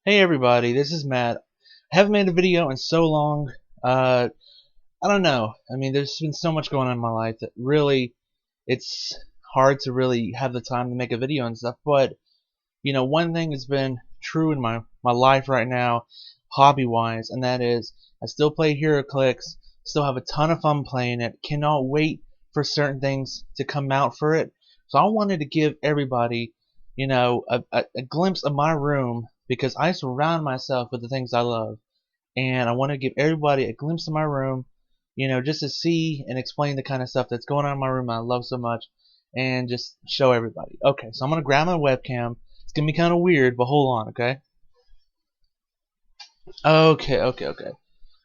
Hey everybody, this is Matt. I haven't made a video in so long. I don't know. I mean, there's been so much going on in my life that really it's hard to really have the time to make a video and stuff. But one thing has been true in my life right now, hobby-wise, and that is I still play Heroclix. Still have a ton of fun playing it. Cannot wait for certain things to come out for it. So I wanted to give everybody, a glimpse of my room because I surround myself with the things I love, and I want to give everybody a glimpse of my room, just to see and explain the kind of stuff that's going on in my room I love so much, and just show everybody. Okay, so I'm gonna grab my webcam. It's gonna be kind of weird, but hold on, okay? Okay.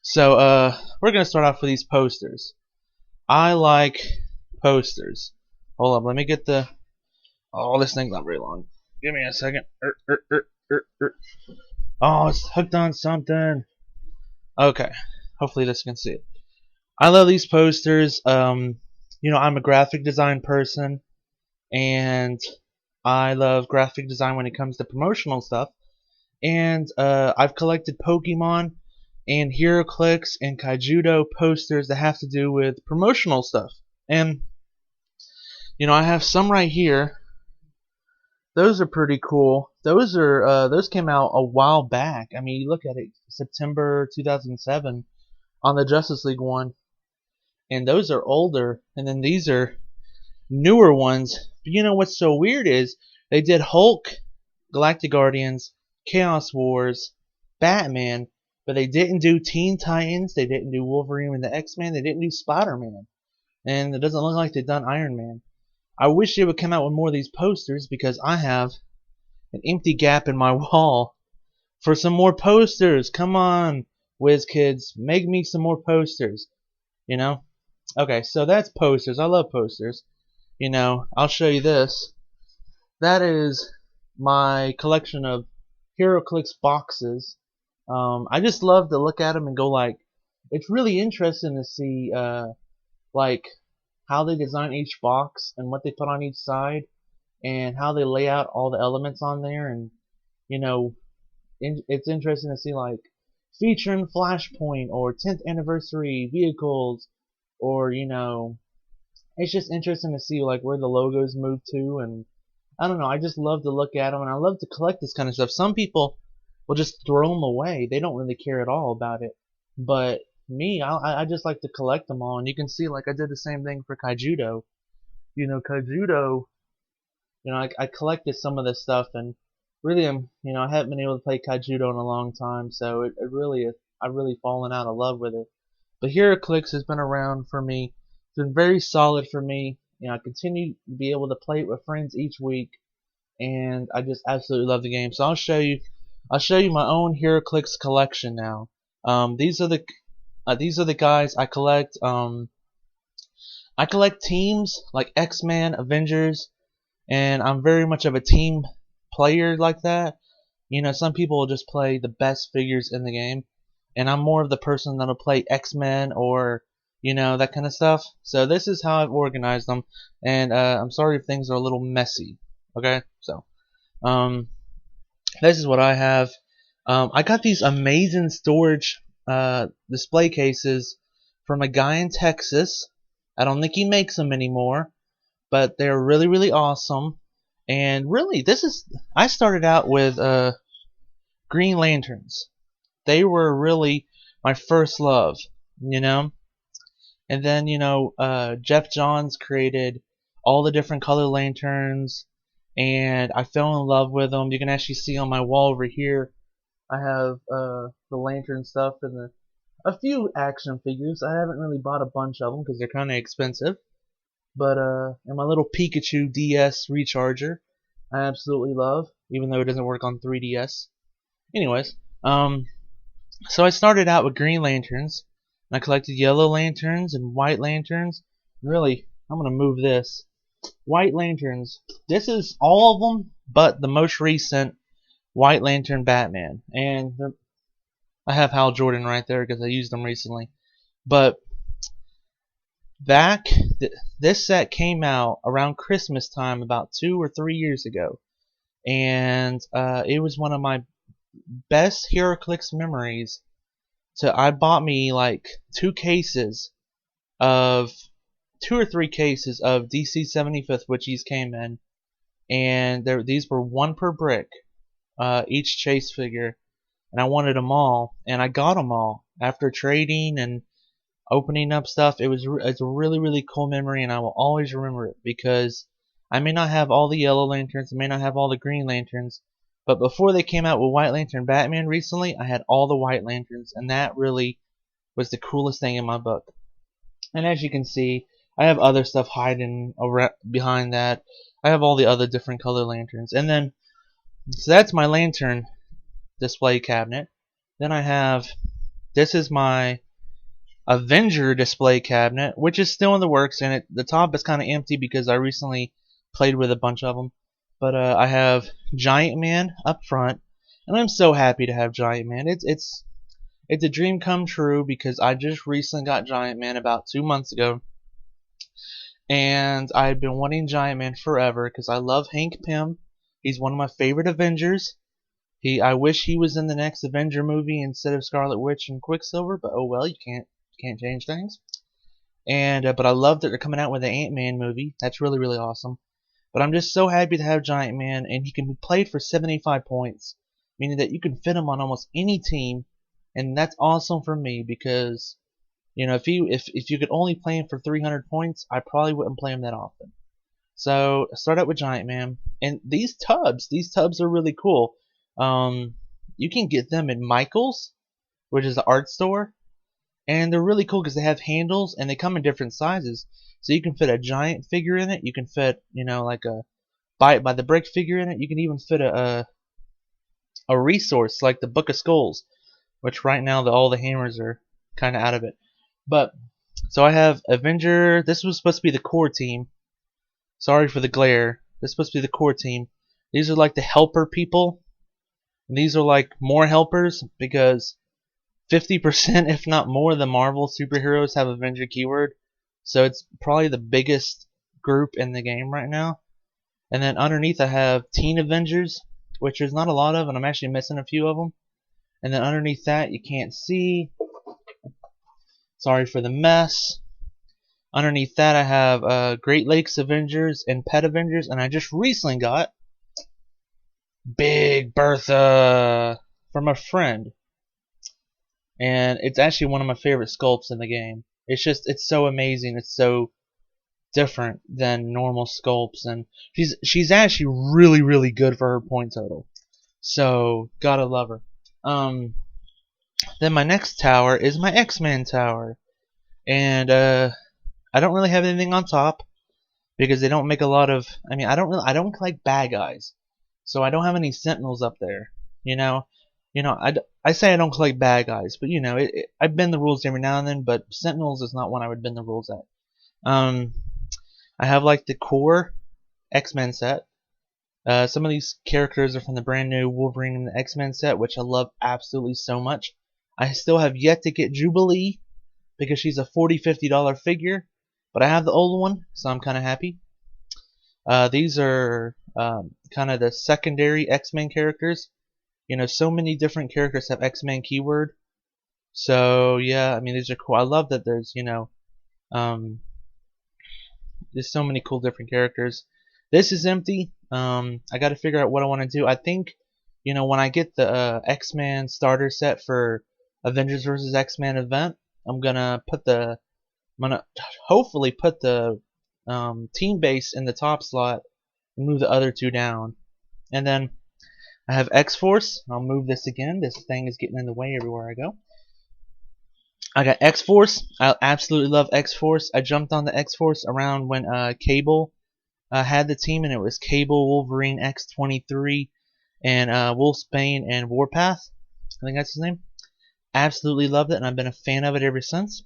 So we're gonna start off with these posters. I like posters. Hold up, let me get the. Oh, this thing's not very long. Give me a second. Oh, it's hooked on something. Okay, hopefully this can see it. I love these posters. I'm a graphic design person, and I love graphic design when it comes to promotional stuff. And I've collected Pokemon and Heroclix and Kaijudo posters that have to do with promotional stuff. And I have some right here. Those are pretty cool. Those came out a while back. I mean, you look at it, September 2007 on the Justice League one, and those are older. And then these are newer ones. But you know what's so weird is they did Hulk, Galactic Guardians, Chaos Wars, Batman, but they didn't do Teen Titans. They didn't do Wolverine and the X-Men. They didn't do Spider-Man, and it doesn't look like they've done Iron Man. I wish they would come out with more of these posters because I have an empty gap in my wall for some more posters. Come on, WizKids, make me some more posters. Okay, so that's posters. I love posters. I'll show you this. That is my collection of Heroclix boxes. I just love to look at them and go like, it's really interesting to see like how they design each box and what they put on each side and how they lay out all the elements on there. And it's interesting to see like featuring Flashpoint or 10th anniversary vehicles, or it's just interesting to see like where the logos move to. And I don't know, I just love to look at them, and I love to collect this kind of stuff. Some people will just throw them away. They don't really care at all about it, but me, I just like to collect them all. And you can see like I did the same thing for Kaijudo. Kaijudo, I collected some of this stuff, and really I haven't been able to play Kaijudo in a long time, so I've really fallen out of love with it. But Heroclix has been around for me. It's been very solid for me. I continue to be able to play it with friends each week, and I just absolutely love the game. So I'll show you my own Heroclix collection now. These are the guys I collect. I collect teams like X-Men, Avengers, and I'm very much of a team player like that. Some people will just play the best figures in the game, and I'm more of the person that'll play X-Men or that kind of stuff. So this is how I've organized them, and I'm sorry if things are a little messy. Okay, so this is what I have. I got these amazing storage display cases from a guy in Texas. I don't think he makes them anymore, but they're really, really awesome. And really, I started out with Green Lanterns. They were really my first love, And then, Jeff Johns created all the different color lanterns, and I fell in love with them. You can actually see on my wall over here, I have the lantern stuff and a few action figures. I haven't really bought a bunch of them because they're kind of expensive. But and my little Pikachu DS recharger, I absolutely love, even though it doesn't work on 3DS. Anyways, so I started out with green lanterns, and I collected yellow lanterns and white lanterns. Really, I'm gonna move this. White lanterns. This is all of them, but the most recent White Lantern Batman, and I have Hal Jordan right there because I used them recently. But this set came out around Christmas time about 2 or 3 years ago, and it was one of my best Heroclix memories. So I bought me like of 2 or 3 cases of DC 75th, which these came in, and these were one per brick, each chase figure, and I wanted them all, and I got them all after trading and opening up stuff. It's a really cool memory, and I will always remember it because I may not have all the yellow lanterns, I may not have all the green lanterns, but before they came out with White Lantern Batman recently, I had all the White Lanterns, and that really was the coolest thing in my book. And as you can see, I have other stuff hiding behind that. I have all the other different color lanterns, and then so that's my lantern display cabinet. Then I have, this is my Avenger display cabinet, which is still in the works, and the top is kind of empty because I recently played with a bunch of them. But I have Giant Man up front, and I'm so happy to have Giant Man. It's a dream come true because I just recently got Giant Man about 2 months ago, and I've been wanting Giant Man forever because I love Hank Pym. He's one of my favorite Avengers. I wish he was in the next Avenger movie instead of Scarlet Witch and Quicksilver, but oh well, you can't change things. And but I love that they're coming out with the Ant-Man movie. That's really awesome. But I'm just so happy to have Giant Man, and he can be played for 75 points, meaning that you can fit him on almost any team, and that's awesome for me because if you could only play him for 300 points, I probably wouldn't play him that often. So I start out with Giant Man, and these tubs are really cool. You can get them at Michael's, which is the art store, and they're really cool because they have handles and they come in different sizes. So you can fit a giant figure in it. You can fit, like a Bite by the Brick figure in it. You can even fit a resource like the Book of Skulls, which right now all the hammers are kind of out of it. But so I have Avenger. This was supposed to be the core team. Sorry for the glare. This is supposed to be the core team. These are like the helper people. And these are like more helpers because 50%, if not more, of the Marvel superheroes have Avenger keyword. So it's probably the biggest group in the game right now. And then underneath I have Teen Avengers, which there's not a lot of, and I'm actually missing a few of them. And then underneath that, you can't see. Sorry for the mess. Underneath that I have Great Lakes Avengers and Pet Avengers, and I just recently got Big Bertha from a friend. And it's actually one of my favorite sculpts in the game. It's so amazing. It's so different than normal sculpts, and she's actually really good for her point total. So gotta love her. Then my next tower is my X-Men tower, and I don't really have anything on top because they don't make a lot of. I mean, I don't collect bad guys, so I don't have any Sentinels up there. I say I don't collect bad guys, but I bend the rules every now and then. But Sentinels is not one I would bend the rules at. I have like the core X-Men set. Some of these characters are from the brand new Wolverine and the X-Men set, which I love absolutely so much. I still have yet to get Jubilee because she's a $40-50 figure, but I have the old one, so I'm kind of happy. These are kind of the secondary X-Men characters. So many different characters have X-Men keyword. So yeah, I mean these are cool. I love that there's there's so many cool different characters. This is empty. I got to figure out what I want to do. I think when I get the X-Men starter set for Avengers vs X-Men event, I'm gonna hopefully put the team base in the top slot and move the other two down. And then I have X-Force. I'll move this again. This thing is getting in the way everywhere I go. I got X-Force. I absolutely love X-Force. I jumped on the X-Force around when Cable had the team, and it was Cable, Wolverine, X-23, and Wolfsbane and Warpath. I think that's his name. Absolutely loved it, and I've been a fan of it ever since.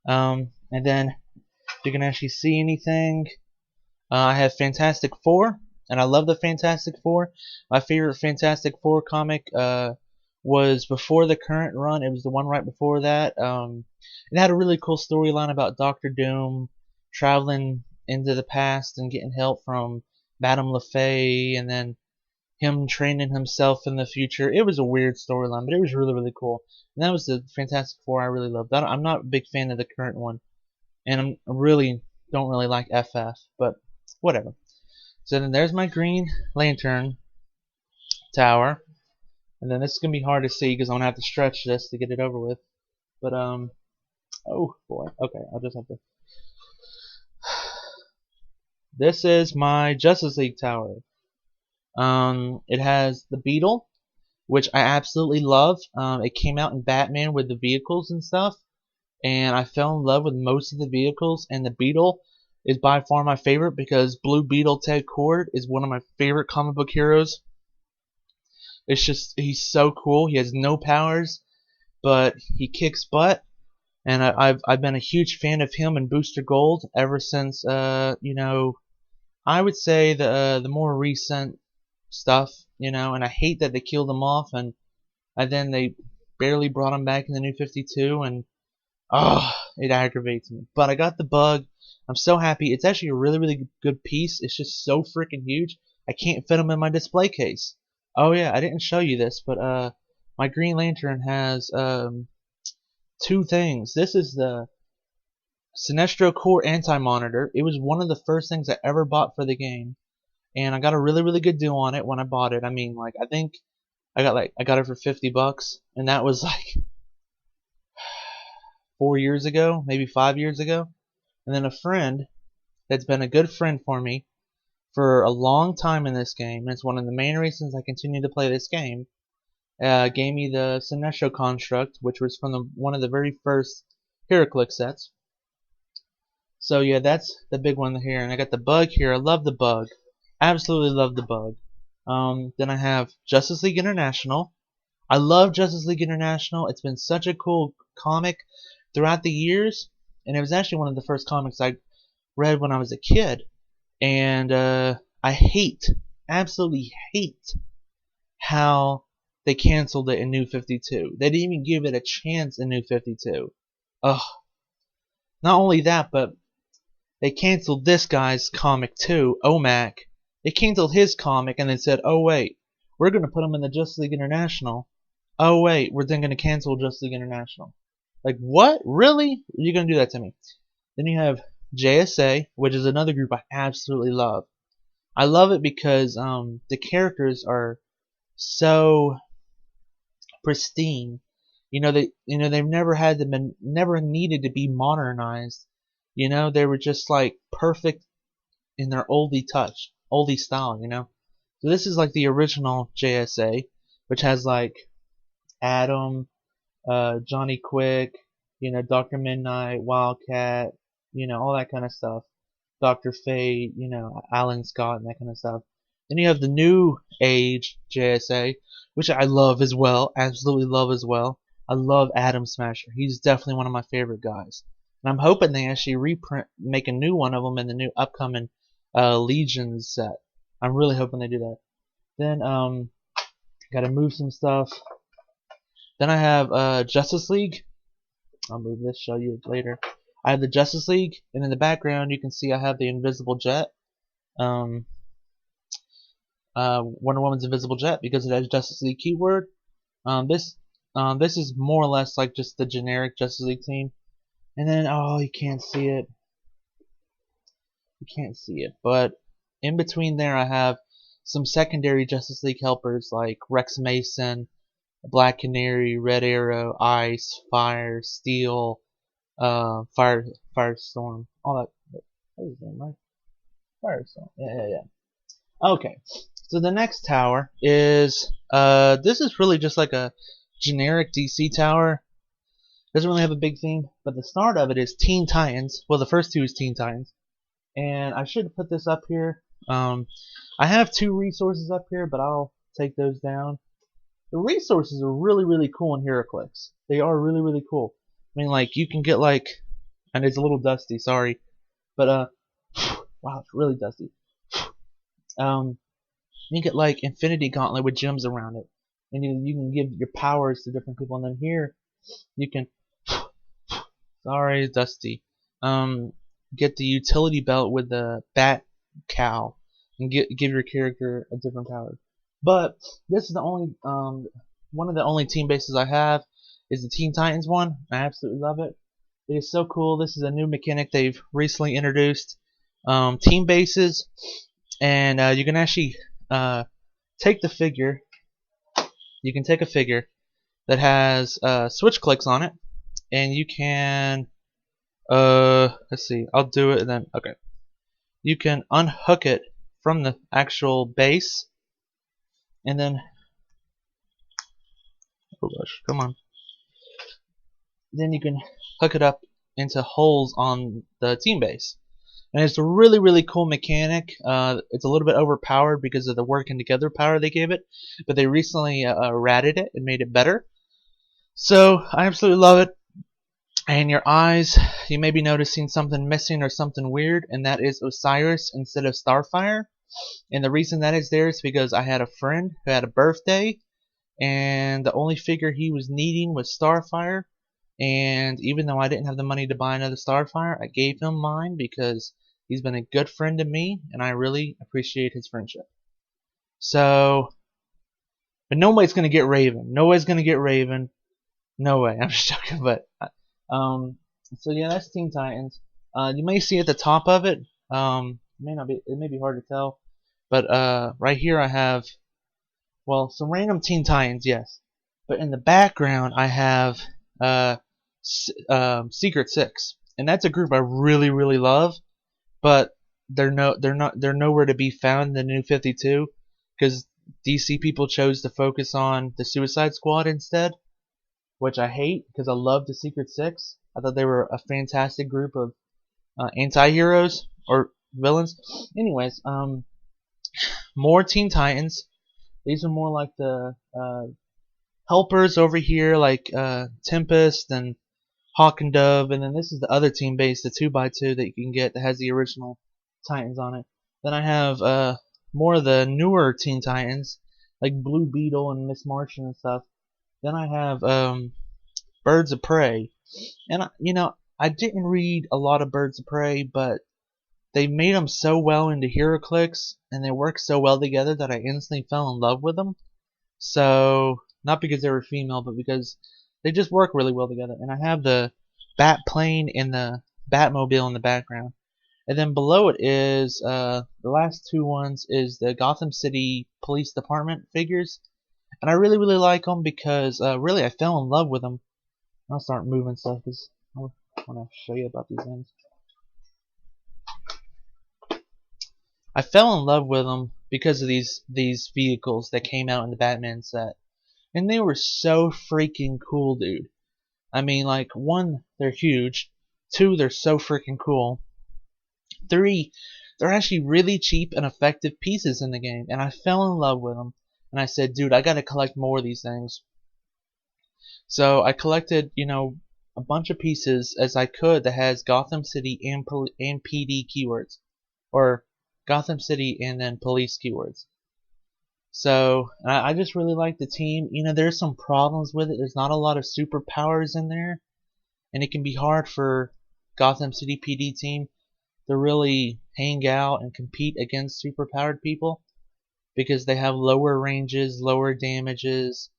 And then, if you can actually see anything, I have Fantastic Four. And I love the Fantastic Four. My favorite Fantastic Four comic was before the current run. It was the one right before that. It had a really cool storyline about Doctor Doom traveling into the past and getting help from Madame LaFay, and then him training himself in the future. It was a weird storyline, but it was really, really cool. And that was the Fantastic Four I really loved. I'm not a big fan of the current one, and I really don't really like FF, but whatever. So then there's my Green Lantern tower, and then this is gonna be hard to see because I'm gonna have to stretch this to get it over with. But oh boy, okay, I'll just have to. This is my Justice League tower. It has the Beetle, which I absolutely love. It came out in Batman with the vehicles and stuff, and I fell in love with most of the vehicles, and the Beetle is by far my favorite because Blue Beetle Ted Kord is one of my favorite comic book heroes. It's just, he's so cool. He has no powers, but he kicks butt, and I've been a huge fan of him and Booster Gold ever since you know, I would say the more recent stuff, you know, and I hate that they killed him off, and then they barely brought him back in the New 52, and it aggravates me. But I got the Bug. I'm so happy. It's actually a really, really good piece. It's just so freaking huge. I can't fit him in my display case. Oh yeah, I didn't show you this, but my Green Lantern has two things. This is the Sinestro Core Anti-Monitor. It was one of the first things I ever bought for the game, and I got a really, really good deal on it when I bought it. I mean, like, I think I got it for $50, and that was like 4 years ago, maybe 5 years ago. And then a friend that's been a good friend for me for a long time in this game, and it's one of the main reasons I continue to play this game, gave me the Sinestro construct, which was from one of the very first Heroclix sets. So yeah, that's the big one here, and I got the Bug here. I love the Bug, absolutely love the Bug. Then I have Justice League International. I love Justice League International. It's been such a cool comic throughout the years, and it was actually one of the first comics I read when I was a kid. And I absolutely hate how they canceled it in New 52. They didn't even give it a chance in New 52. Ugh. Not only that, but they canceled this guy's comic too, OMAC. They canceled his comic and then said, oh wait, we're going to put him in the Justice League International. Oh wait, we're then going to cancel Justice League International. Like, what? Really? You're going to do that to me? Then you have JSA, which is another group I absolutely love. I love it because the characters are so pristine. They've never needed to be modernized. They were just like perfect in their oldie touch, oldie style. So this is like the original JSA, which has like Adam, Johnny Quick, Dr. Midnight, Wildcat, all that kind of stuff. Dr. Fate, Alan Scott and that kind of stuff. Then you have the new age JSA, which I love as well, absolutely love as well. I love Atom Smasher. He's definitely one of my favorite guys. And I'm hoping they actually make a new one of them in the new upcoming Legions set. I'm really hoping they do that. Then, gotta move some stuff. Then I have Justice League. I'll move this, show you later. I have the Justice League, and in the background you can see I have the Invisible Jet. Wonder Woman's Invisible Jet, because it has Justice League keyword. This is more or less like just the generic Justice League team. And then, you can't see it. You can't see it. But in between there I have some secondary Justice League helpers like Rex Mason, Black Canary, Red Arrow, Ice, Fire, Steel, Firestorm, all that. What is his name, right? Firestorm. Yeah. Okay. So the next tower is this is really just like a generic DC tower. Doesn't really have a big theme, but the start of it is Teen Titans. Well, the first two is Teen Titans, and I should put this up here. I have two resources up here, but I'll take those down. The resources are really, really cool in Heroclix. They are really, really cool. I mean, like, you can get like, and it's a little dusty, sorry, but wow, it's really dusty. You get like Infinity Gauntlet with gems around it, and you can give your powers to different people. And then here, you can, sorry, dusty. Get the utility belt with the bat cow, and give your character a different power. But this is the only one of the only team bases I have is the Teen Titans one. I absolutely love it. It is so cool. This is a new mechanic they've recently introduced. Team bases, and you can actually take the figure. You can take a figure that has switch clicks on it, and you can let's see. I'll do it and then okay. You can unhook it from the actual base, and then oh gosh, come on. Then you can hook it up into holes on the team base. And it's a really, really cool mechanic. It's a little bit overpowered because of the working together power they gave it, but they recently ratted it and made it better. So I absolutely love it. And your eyes, you may be noticing something missing or something weird, and that is Osiris instead of Starfire. And the reason that is there is because I had a friend who had a birthday, and the only figure he was needing was Starfire. And even though I didn't have the money to buy another Starfire, I gave him mine because he's been a good friend to me, and I really appreciate his friendship. So, but nobody's gonna get Raven. Nobody's gonna get Raven. No way. I'm just joking. But so yeah, that's Teen Titans. You may see at the top of it. It may not be. It may be hard to tell. But right here I have, well, some random Teen Titans, yes. But in the background I have Secret Six, and that's a group I really, really love. But they're nowhere to be found in the new 52 because DC people chose to focus on the Suicide Squad instead, which I hate because I love the Secret Six. I thought they were a fantastic group of anti-heroes or villains. Anyways, more Teen Titans. These are more like the helpers over here, like Tempest and Hawk and Dove, and then this is the other team base, the 2x2 that you can get that has the original Titans on it. Then I have more of the newer Teen Titans, like Blue Beetle and Miss Martian and stuff. Then I have Birds of Prey, and I didn't read a lot of Birds of Prey, but they made them so well into Heroclix, and they work so well together that I instantly fell in love with them. So, not because they were female, but because they just work really well together. And I have the Bat plane and the Batmobile in the background. And then below it is, the last two ones is the Gotham City Police Department figures. And I really, really like them because, really, I fell in love with them. I'll start moving stuff because I want to show you about these things. I fell in love with them because of these vehicles that came out in the Batman set. And they were so freaking cool, dude. I mean, like, one, they're huge. Two, they're so freaking cool. Three, they're actually really cheap and effective pieces in the game. And I fell in love with them. And I said, dude, I gotta collect more of these things. So I collected, a bunch of pieces as I could that has Gotham City and PD keywords. Or Gotham City and then police keywords. So I just really like the team. There's some problems with it. There's not a lot of superpowers in there, and it can be hard for Gotham City PD team to really hang out and compete against superpowered people because they have lower ranges, lower damages.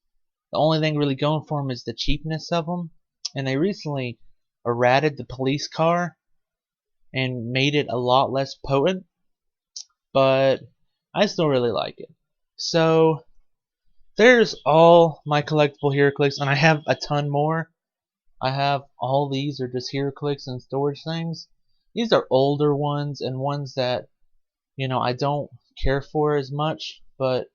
The only thing really going for them is the cheapness of them. And they recently errated the police car and made it a lot less potent, but I still really like it. So there's all my collectible Heroclix, and I have a ton more. I have all these are just Heroclix and storage things. These are older ones and ones that I don't care for as much, but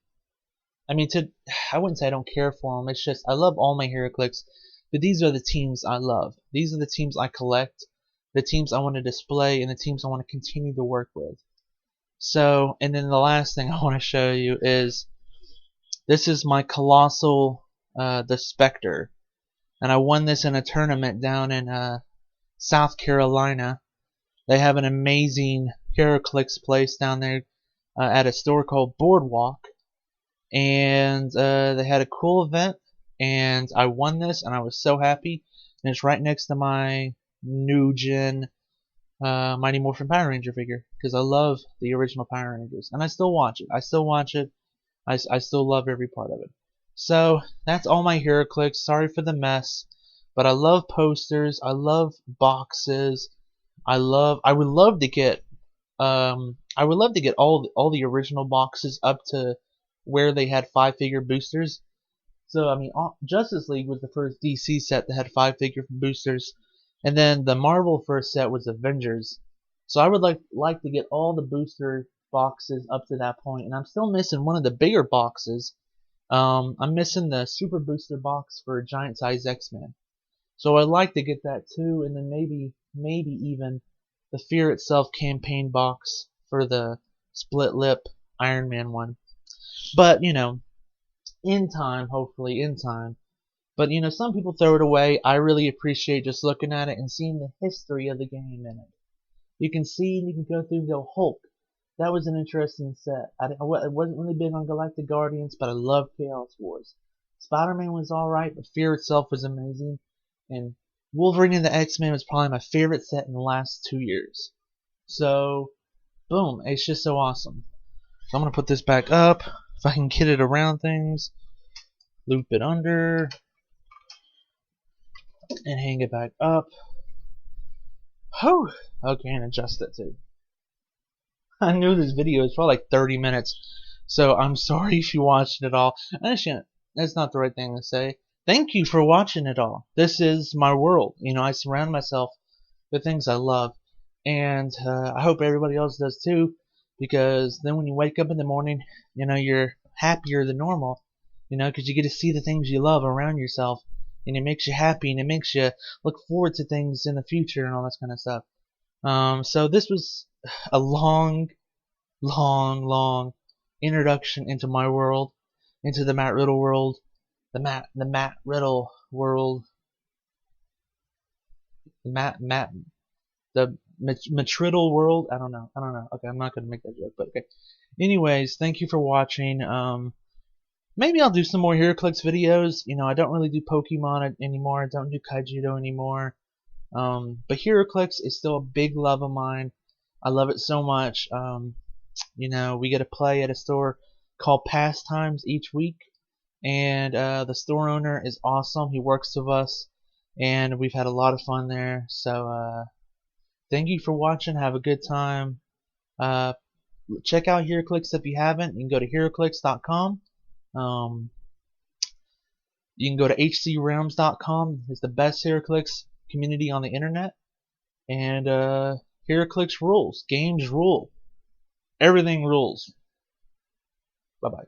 I wouldn't say I don't care for them. It's just I love all my Heroclix, but these are the teams I love. These are the teams I collect, the teams I want to display, and the teams I want to continue to work with. So, and then the last thing I want to show you is this is my Colossal, the Specter, and I won this in a tournament down in South Carolina. They have an amazing Heroclix place down there at a store called Boardwalk, and they had a cool event, and I won this, and I was so happy. And it's right next to my new gen Mighty Morphin Power Ranger figure because I love the original Power Rangers, and I still watch it. I still love every part of it. So that's all my Heroclix. Sorry for the mess, but I love posters. I love boxes. I would love to get all the original boxes up to where they had 5-figure boosters. So I mean, Justice League was the first DC set that had 5-figure boosters, and then the Marvel first set was Avengers. So I would like to get all the booster boxes up to that point, and I'm still missing one of the bigger boxes. I'm missing the Super Booster box for Giant Size X-Men. So I'd like to get that too, and then maybe even the Fear Itself campaign box for the split lip Iron Man one. But you know, in time, hopefully in time. But you know, some people throw it away. I really appreciate just looking at it and seeing the history of the game in it. You can see and you can go through and go, Hulk. That was an interesting set. I wasn't really big on Galactic Guardians, but I loved Chaos Wars. Spider-Man was alright, but Fear Itself was amazing. And Wolverine and the X-Men was probably my favorite set in the last 2 years. So, boom, it's just so awesome. So I'm going to put this back up. If I can get it around things, loop it under, and hang it back up. Whew. Okay, and adjust it too. I knew this video is probably like 30 minutes, so I'm sorry if you watched it all. Actually, that's not the right thing to say. Thank you for watching it all. This is my world. You know, I surround myself with things I love, and I hope everybody else does too, because then when you wake up in the morning, you know, you're happier than normal, you know, because you get to see the things you love around yourself, and it makes you happy, and it makes you look forward to things in the future and all that kind of stuff. So this was a long introduction into my world, into the Matt Riddle world, the Matt Riddle world, the Matriddle world. I don't know. Okay, I'm not gonna make that joke, but okay. Anyways, thank you for watching. Maybe I'll do some more Heroclix videos. You know, I don't really do Pokemon anymore. I don't do Kaijudo anymore. But Heroclix is still a big love of mine. I love it so much. You know, we get to play at a store called Pastimes each week, and the store owner is awesome. He works with us, and we've had a lot of fun there. So thank you for watching. Have a good time. Check out Heroclix if you haven't. You can go to heroclix.com. You can go to hcrealms.com. It's the best Heroclix community on the internet. And Heroclix rules. Games rule. Everything rules. Bye-bye.